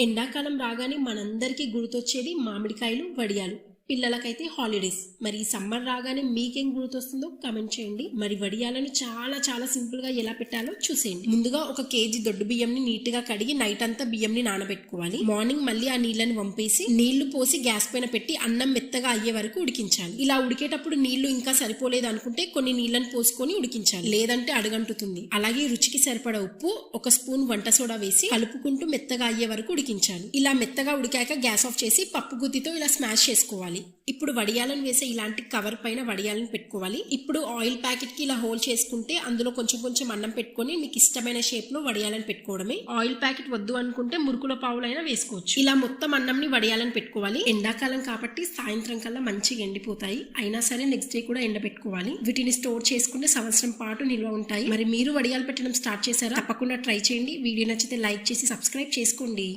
ఎండాకాలం రాగానే మనందరికీ గుర్తొచ్చేది మామిడికాయలు, వడియాలు. పిల్లలకైతే హాలిడేస్. మరి ఈ సమ్మర్ రాగానే మీకేం గుర్తొస్తుందో కమెంట్ చేయండి. మరి వడియాలను చాలా చాలా సింపుల్ గా ఎలా పెట్టాలో చూసేయండి. ముందుగా 1 కేజీ దొడ్డు బియ్యంని నీట్ గా కడిగి నైట్ అంతా బియ్యంని నానబెట్టుకోవాలి. మార్నింగ్ మళ్ళీ ఆ నీళ్లను వంపేసి నీళ్లు పోసి గ్యాస్ పైన పెట్టి అన్నం మెత్తగా అయ్యే వరకు ఉడికించాలి. ఇలా ఉడికేటప్పుడు నీళ్లు ఇంకా సరిపోలేదు అనుకుంటే కొన్ని నీళ్లను పోసుకొని ఉడికించాలి, లేదంటే అడుగంటుతుంది. అలాగే రుచికి సరిపడా ఉప్పు, 1 స్పూన్ వంట సోడా వేసి కలుపుకుంటూ మెత్తగా అయ్యే వరకు ఉడికించాలి. ఇలా మెత్తగా ఉడికాక గ్యాస్ ఆఫ్ చేసి పప్పు గుత్తితో ఇలా స్మాష్ చేసుకోవాలి. ఇప్పుడు వడియాలను వేసే ఇలాంటి కవర్ పైన వడియాలను పెట్టుకోవాలి. ఇప్పుడు ఆయిల్ ప్యాకెట్ కి ఇలా హోల్ చేసుకుంటే అందులో కొంచెం కొంచెం అన్నం పెట్టుకొని మీకు ఇష్టమైన షేప్ లో వడియాలను పెట్టుకోవడమే. ఆయిల్ ప్యాకెట్ వద్దు అనుకుంటే మురుకుల పావులైనా వేసుకోవచ్చు. ఇలా మొత్తం అన్నంని వడియాలను పెట్టుకోవాలి. ఎండాకాలం కాబట్టి సాయంత్రం కల్లా మంచిగా ఎండిపోతాయి. అయినా సరే నెక్స్ట్ డే కూడా ఎండబెట్టుకోవాలి. వీటిని స్టోర్ చేసుకుంటే సంవత్సరం పాటు నిల్వ ఉంటాయి. మరి మీరు వడియాలు పెట్టడం స్టార్ట్ చేశారా? తప్పకుండా ట్రై చేయండి. వీడియో నచ్చితే లైక్ చేసి సబ్స్క్రైబ్ చేసుకోండి.